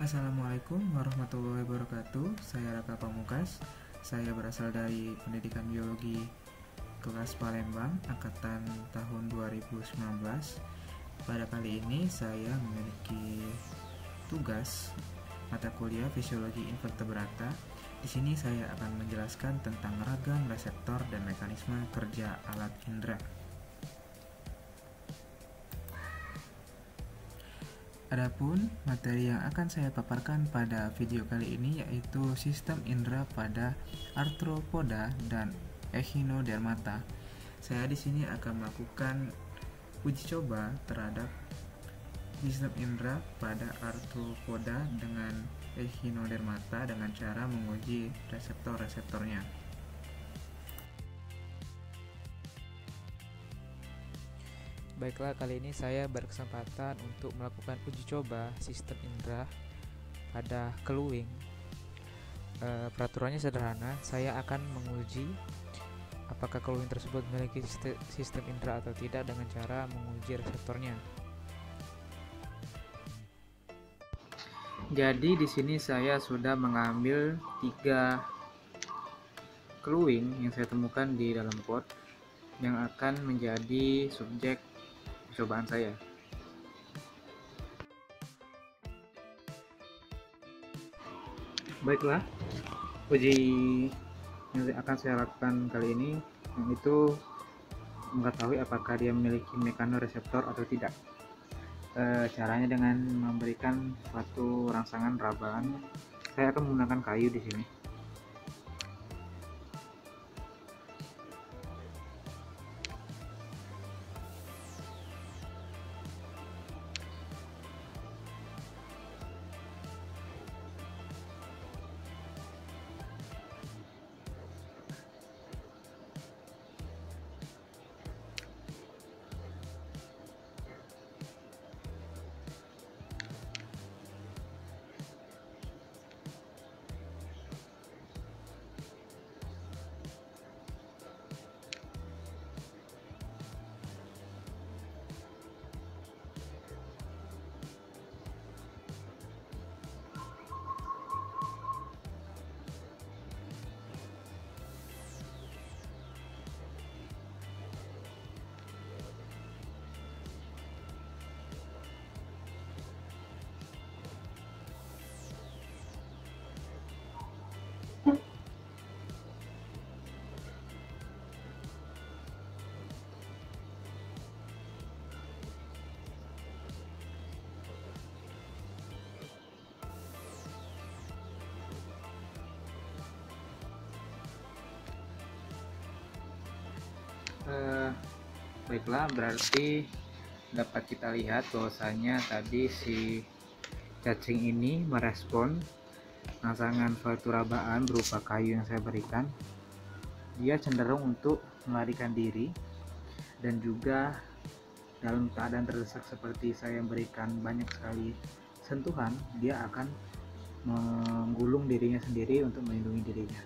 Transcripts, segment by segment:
Assalamualaikum warahmatullahi wabarakatuh. Saya Raka Pamungkas. Saya berasal dari Pendidikan Biologi kelas Palembang angkatan tahun 2019. Pada kali ini saya memiliki tugas mata kuliah Fisiologi Invertebrata. Di sini saya akan menjelaskan tentang ragam reseptor dan mekanisme kerja alat indera. Adapun materi yang akan saya paparkan pada video kali ini yaitu sistem indera pada Arthropoda dan Echinodermata. Saya di sini akan melakukan uji coba terhadap sistem indera pada Arthropoda dengan Echinodermata dengan cara menguji reseptor-reseptornya. Baiklah, kali ini saya berkesempatan untuk melakukan uji coba sistem indera pada keluing. Peraturannya sederhana, saya akan menguji apakah keluing tersebut memiliki sistem indera atau tidak dengan cara menguji reseptornya. Jadi di sini saya sudah mengambil 3 keluing yang saya temukan di dalam pot yang akan menjadi subjek percobaan saya. Baiklah, uji yang akan saya lakukan kali ini yaitu mengetahui apakah dia memiliki mekanoreseptor atau tidak. Caranya dengan memberikan suatu rangsangan raban. Saya akan menggunakan kayu di sini. Baiklah, berarti dapat kita lihat bahwasanya tadi si cacing ini merespon rangsangan suatu rabaan berupa kayu yang saya berikan. Dia cenderung untuk melarikan diri, dan juga dalam keadaan terdesak seperti saya memberikan banyak sekali sentuhan, dia akan menggulung dirinya sendiri untuk melindungi dirinya.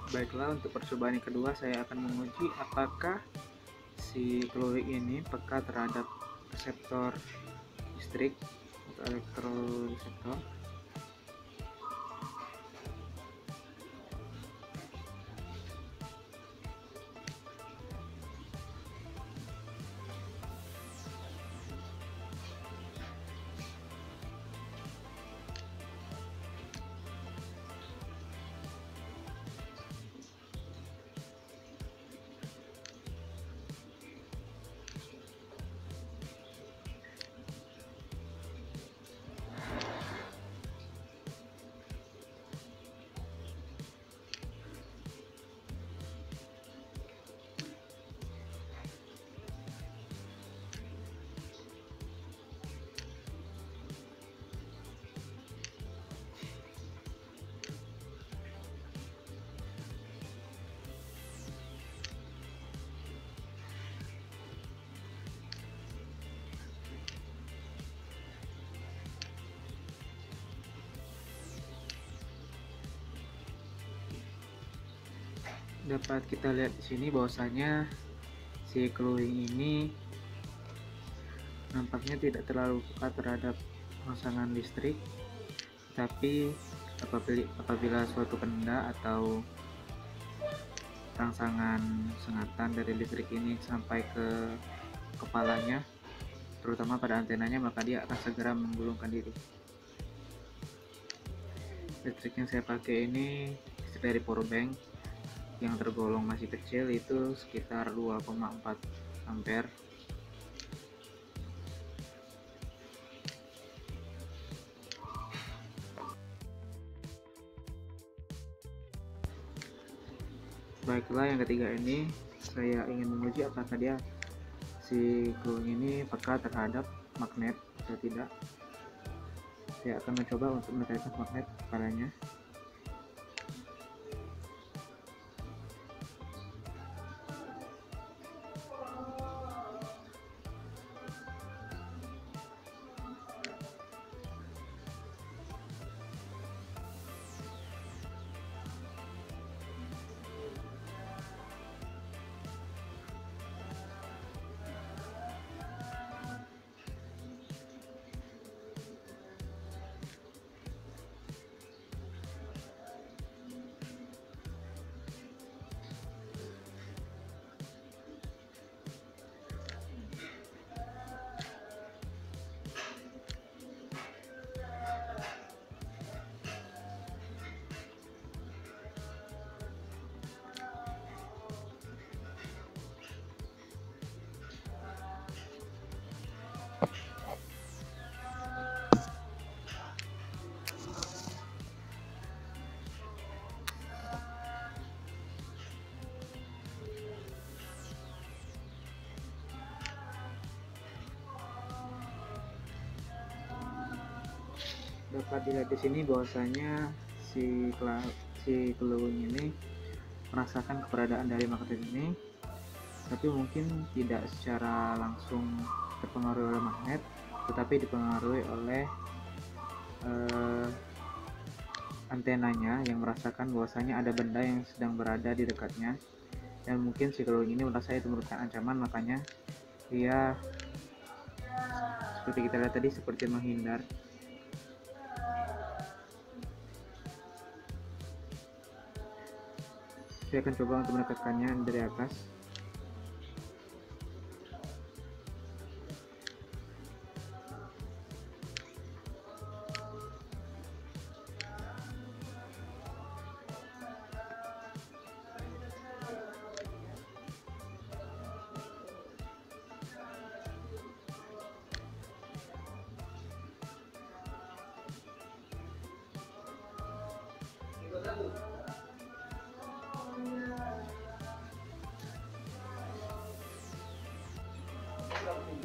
Baiklah, untuk percobaan yang kedua saya akan menguji apakah si keluing ini peka terhadap reseptor listrik atau elektroreseptor. Dapat kita lihat di sini bahwasanya si glowing ini nampaknya tidak terlalu peka terhadap rangsangan listrik, tapi apabila suatu benda atau rangsangan sengatan dari listrik ini sampai ke kepalanya, terutama pada antenanya, maka dia akan segera menggulungkan diri. Listrik yang saya pakai ini listrik dari powerbank yang tergolong masih kecil, itu sekitar 2,4 ampere. Baiklah, yang ketiga ini saya ingin menguji apakah si glowing ini peka terhadap magnet atau tidak. Saya akan mencoba untuk mendekatkan magnet padanya. Dapat dilihat di sini bahwasanya si glowing ini merasakan keberadaan dari magnet ini, tapi mungkin tidak secara langsung terpengaruhi oleh magnet, tetapi dipengaruhi oleh antenanya yang merasakan bahwasanya ada benda yang sedang berada di dekatnya, dan mungkin si glowing ini merasa itu merupakan ancaman, makanya dia seperti kita lihat tadi seperti menghindar. Saya akan coba untuk mendekatkannya dari atas.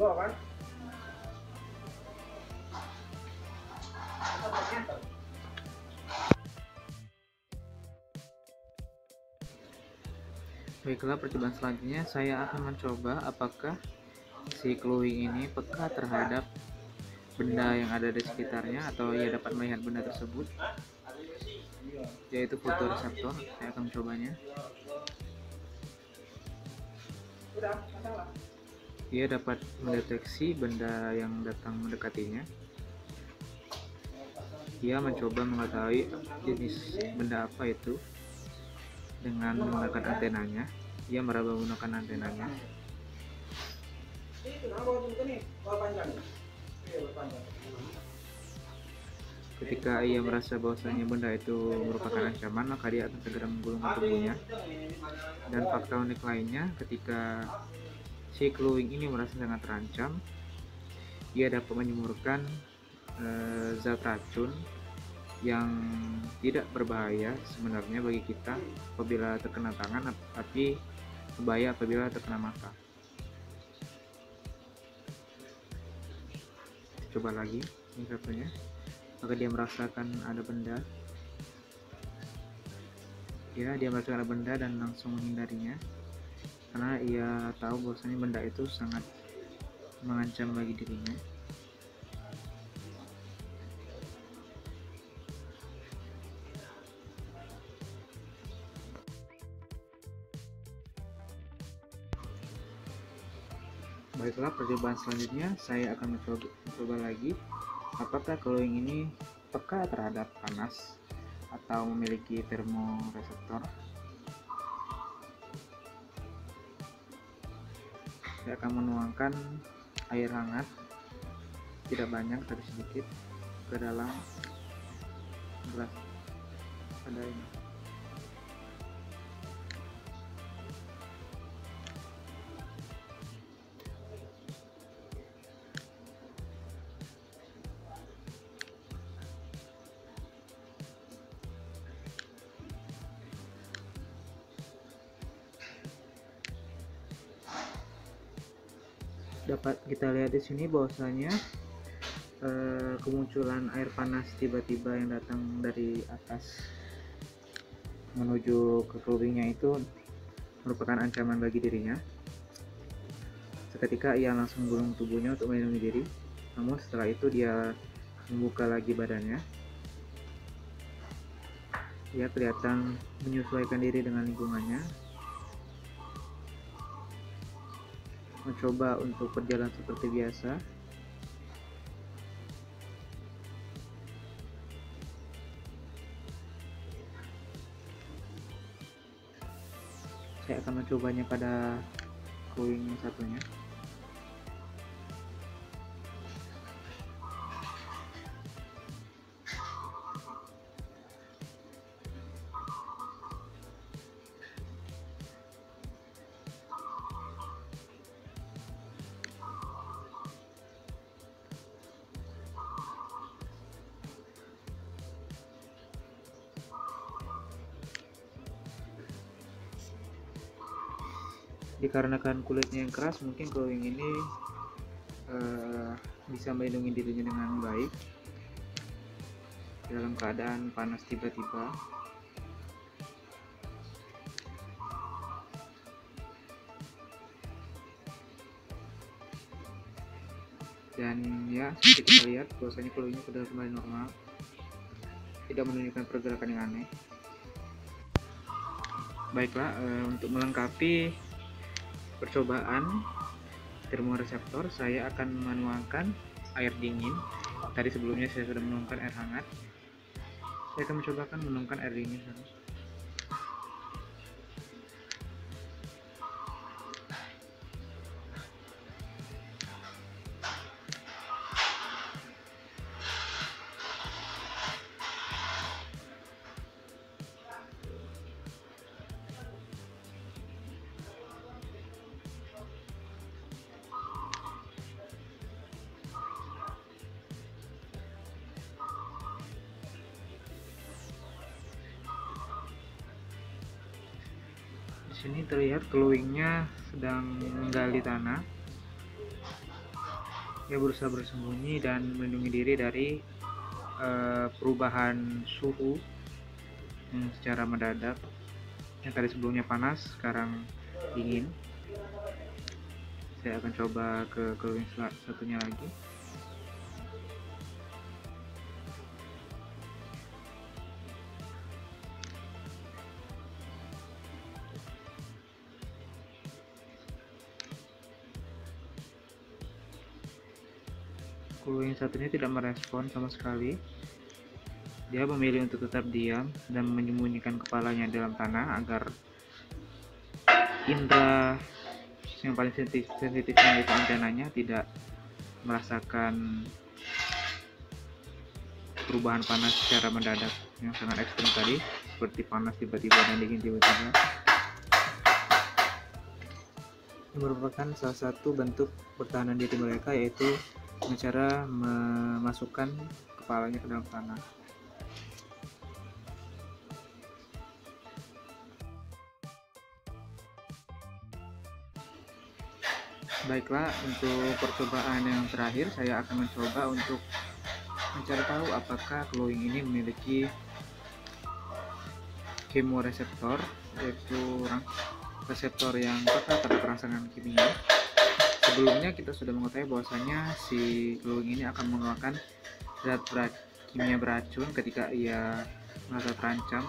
Kan? Baiklah, percobaan selanjutnya saya akan mencoba apakah si glowing ini peka terhadap benda yang ada di sekitarnya, atau ia dapat melihat benda tersebut, yaitu fotoreseptor. Saya akan mencobanya. Ia dapat mendeteksi benda yang datang mendekatinya. Ia mencoba mengetahui jenis benda apa itu dengan menggunakan antenanya. Ia meraba menggunakan antenanya. Ketika ia merasa bahwasanya benda itu merupakan ancaman, maka dia akan segera menggulungkan tubuhnya. Dan fakta unik lainnya, ketika si glowing ini merasa sangat terancam, ia dapat menyemburkan zat racun yang tidak berbahaya sebenarnya bagi kita apabila terkena tangan, tapi berbahaya apabila terkena mata. Coba lagi ini satunya. Maka dia merasakan ada benda. Ya, dia merasakan ada benda dan langsung menghindarinya, karena ia tahu bahwasanya benda itu sangat mengancam bagi dirinya. Baiklah, percobaan selanjutnya saya akan mencoba lagi apakah glowing ini peka terhadap panas atau memiliki termoreseptor. Saya akan menuangkan air hangat, tidak banyak tapi sedikit, ke dalam gelas pada ini. Dapat kita lihat di sini bahwasanya kemunculan air panas tiba-tiba yang datang dari atas menuju ke glowingnya itu merupakan ancaman bagi dirinya. Seketika ia langsung gulung tubuhnya untuk melindungi diri, namun setelah itu dia membuka lagi badannya. Ia kelihatan menyesuaikan diri dengan lingkungannya, mencoba untuk berjalan seperti biasa. Saya akan mencobanya pada glowing yang satunya. Dikarenakan kulitnya yang keras, mungkin glowing ini bisa melindungi dirinya dengan baik dalam keadaan panas tiba-tiba. Dan ya, seperti kita lihat bahwasanya glowingnya sudah kembali normal, tidak menunjukkan pergerakan yang aneh. Baiklah, untuk melengkapi percobaan termoreseptor, saya akan menuangkan air dingin. Tadi sebelumnya saya sudah menuangkan air hangat. Saya akan mencobakan menuangkan air dingin. Di sini terlihat glowingnya sedang menggali tanah. Dia berusaha bersembunyi dan melindungi diri dari perubahan suhu yang secara mendadak. Yang tadi sebelumnya panas, sekarang dingin. Saya akan coba ke glowing satunya lagi. Glowing satunya tidak merespon sama sekali. Dia memilih untuk tetap diam dan menyembunyikan kepalanya dalam tanah agar indera yang paling sensitifnya yaitu antenanya tidak merasakan perubahan panas secara mendadak yang sangat ekstrim tadi, seperti panas tiba-tiba dan dingin tiba-tiba. Ini merupakan salah satu bentuk pertahanan diri mereka, yaitu dengan cara memasukkan kepalanya ke dalam tanah. Baiklah, untuk percobaan yang terakhir saya akan mencoba untuk mencari tahu apakah glowing ini memiliki chemoreseptor, yaitu reseptor yang peka terhadap rangsangan kimia. Sebelumnya kita sudah mengetahui bahwasanya si glowing ini akan mengeluarkan zat kimia beracun ketika ia merasa terancam.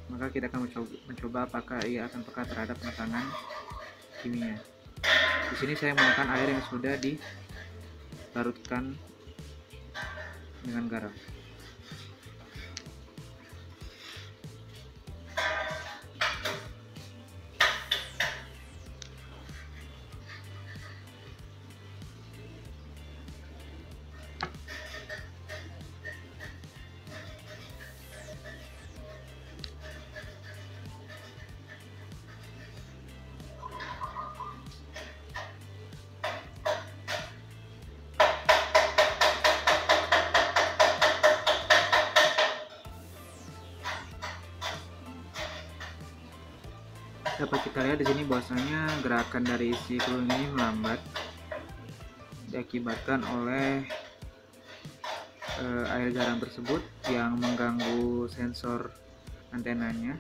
Maka kita akan mencoba apakah ia akan peka terhadap rangsangan kimia. Di sini saya menggunakan air yang sudah dilarutkan dengan garam. Dapat kita lihat di sini bahwasanya gerakan dari si keruing ini melambat, diakibatkan oleh air garam tersebut yang mengganggu sensor antenanya.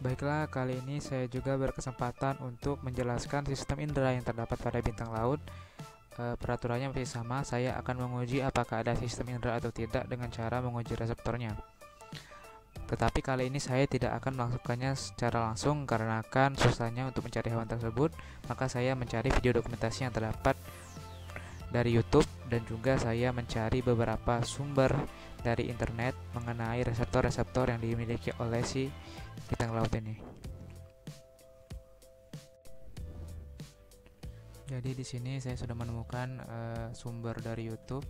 Baiklah, kali ini saya juga berkesempatan untuk menjelaskan sistem indera yang terdapat pada bintang laut. Peraturannya masih sama, saya akan menguji apakah ada sistem indera atau tidak dengan cara menguji reseptornya. Tetapi kali ini saya tidak akan melakukannya secara langsung karena akan susahnya untuk mencari hewan tersebut, maka saya mencari video dokumentasi yang terdapat dari YouTube dan juga saya mencari beberapa sumber dari internet mengenai reseptor-reseptor yang dimiliki oleh si bintang laut ini. Jadi di sini saya sudah menemukan sumber dari YouTube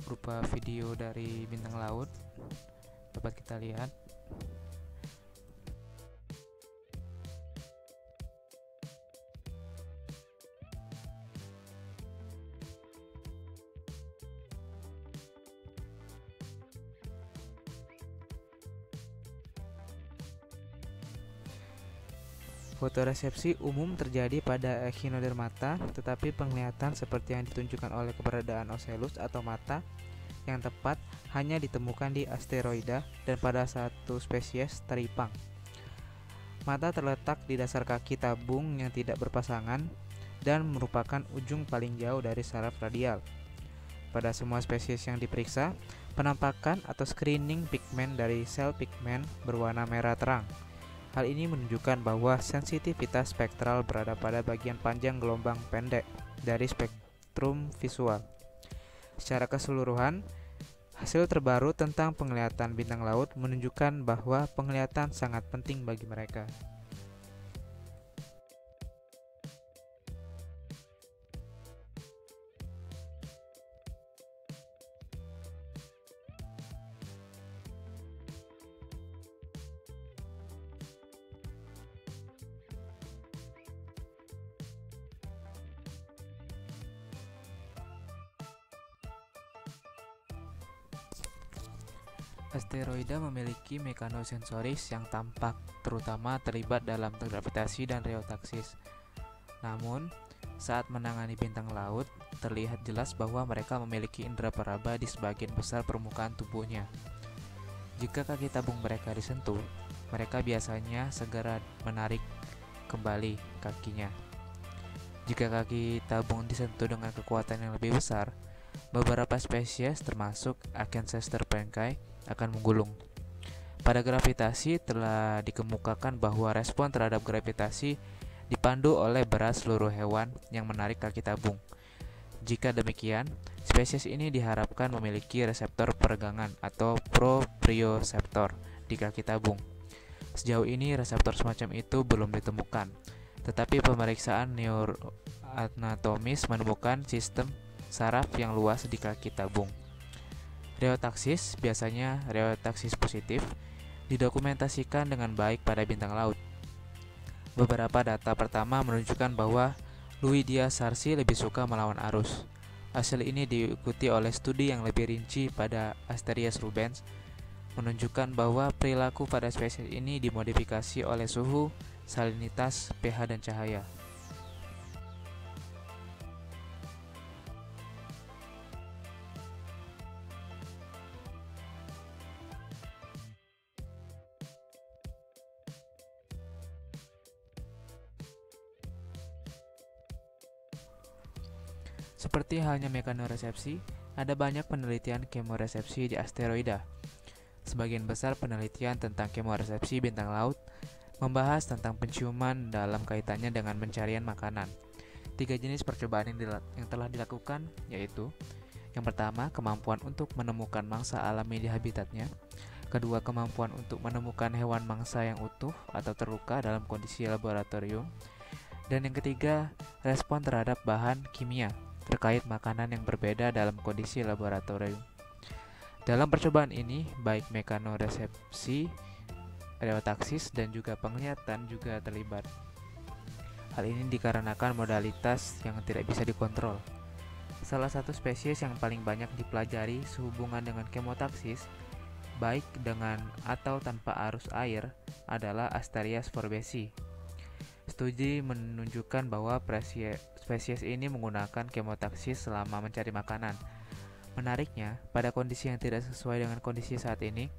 berupa video dari bintang laut. Dapat kita lihat. Fotoresepsi umum terjadi pada echinodermata, tetapi penglihatan seperti yang ditunjukkan oleh keberadaan ocellus atau mata yang tepat hanya ditemukan di asteroida dan pada satu spesies teripang. Mata terletak di dasar kaki tabung yang tidak berpasangan dan merupakan ujung paling jauh dari saraf radial. Pada semua spesies yang diperiksa, penampakan atau screening pigmen dari sel pigmen berwarna merah terang. Hal ini menunjukkan bahwa sensitivitas spektral berada pada bagian panjang gelombang pendek dari spektrum visual. Secara keseluruhan, hasil terbaru tentang penglihatan bintang laut menunjukkan bahwa penglihatan sangat penting bagi mereka. Asteroida memiliki mekanosensoris yang tampak, terutama terlibat dalam gravitasi dan reotaksis. Namun, saat menangani bintang laut, terlihat jelas bahwa mereka memiliki indera peraba di sebagian besar permukaan tubuhnya. Jika kaki tabung mereka disentuh, mereka biasanya segera menarik kembali kakinya. Jika kaki tabung disentuh dengan kekuatan yang lebih besar, beberapa spesies termasuk Acanthester penkai akan menggulung. Pada gravitasi telah dikemukakan bahwa respon terhadap gravitasi dipandu oleh berat seluruh hewan yang menarik kaki tabung. Jika demikian, spesies ini diharapkan memiliki reseptor peregangan atau proprioceptor di kaki tabung. Sejauh ini reseptor semacam itu belum ditemukan, tetapi pemeriksaan neuroanatomis menemukan sistem saraf yang luas di kaki tabung. Reotaksis, biasanya reotaksis positif, didokumentasikan dengan baik pada bintang laut. Beberapa data pertama menunjukkan bahwa Luidia sarsi lebih suka melawan arus. Hasil ini diikuti oleh studi yang lebih rinci pada Asterias rubens, menunjukkan bahwa perilaku pada spesies ini dimodifikasi oleh suhu, salinitas, pH, dan cahaya. Seperti halnya mekanoresepsi, ada banyak penelitian kemoresepsi di asteroida. Sebagian besar penelitian tentang kemoresepsi bintang laut membahas tentang penciuman dalam kaitannya dengan pencarian makanan. 3 jenis percobaan yang telah dilakukan yaitu: yang pertama, kemampuan untuk menemukan mangsa alami di habitatnya. Kedua, kemampuan untuk menemukan hewan mangsa yang utuh atau terluka dalam kondisi laboratorium. Dan yang ketiga, respon terhadap bahan kimia terkait makanan yang berbeda dalam kondisi laboratorium. Dalam percobaan ini, baik mekanoresepsi, reotaksis, dan juga penglihatan juga terlibat. Hal ini dikarenakan modalitas yang tidak bisa dikontrol. Salah satu spesies yang paling banyak dipelajari sehubungan dengan kemotaksis, baik dengan atau tanpa arus air, adalah Asteria sporbacea. Studi menunjukkan bahwa spesies ini menggunakan kemotaksis selama mencari makanan. Menariknya, pada kondisi yang tidak sesuai dengan kondisi saat ini,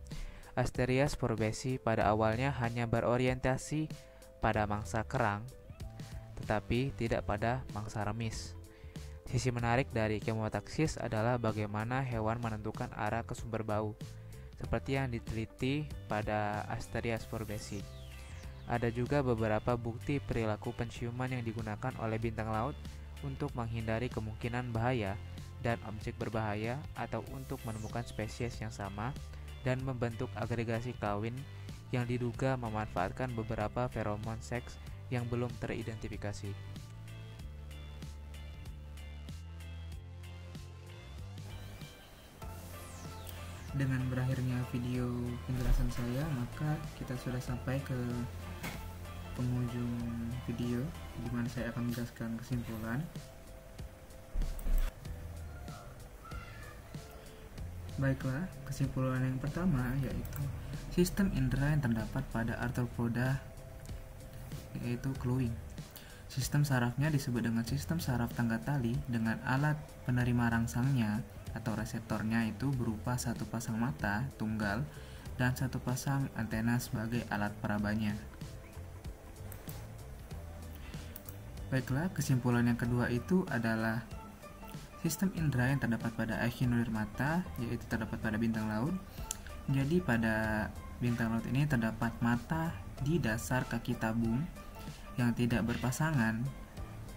Asteria sporbacea pada awalnya hanya berorientasi pada mangsa kerang, tetapi tidak pada mangsa remis. Sisi menarik dari kemotaksis adalah bagaimana hewan menentukan arah ke sumber bau, seperti yang diteliti pada Asteria sporbacea. Ada juga beberapa bukti perilaku penciuman yang digunakan oleh bintang laut untuk menghindari kemungkinan bahaya dan objek berbahaya, atau untuk menemukan spesies yang sama dan membentuk agregasi kawin yang diduga memanfaatkan beberapa feromon seks yang belum teridentifikasi. Dengan berakhirnya video penjelasan saya, maka kita sudah sampai ke penghujung video, di mana saya akan menjelaskan kesimpulan. Baiklah, kesimpulan yang pertama yaitu sistem indera yang terdapat pada arthropoda yaitu clawing. Sistem sarafnya disebut dengan sistem saraf tangga tali dengan alat penerima rangsangnya atau reseptornya itu berupa satu pasang mata tunggal dan satu pasang antena sebagai alat perabanya. Baiklah, kesimpulan yang kedua itu adalah sistem indera yang terdapat pada echinoder mata, yaitu terdapat pada bintang laut. Jadi pada bintang laut ini terdapat mata di dasar kaki tabung yang tidak berpasangan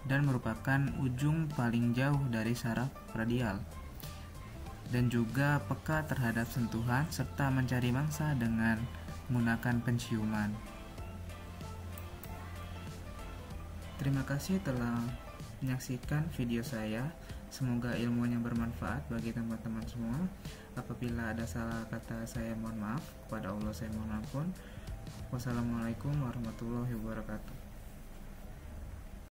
dan merupakan ujung paling jauh dari saraf radial, dan juga peka terhadap sentuhan serta mencari mangsa dengan menggunakan penciuman. Terima kasih telah menyaksikan video saya. Semoga ilmunya bermanfaat bagi teman-teman semua. Apabila ada salah kata, saya mohon maaf. Kepada Allah saya mohon ampun. Wassalamualaikum warahmatullahi wabarakatuh.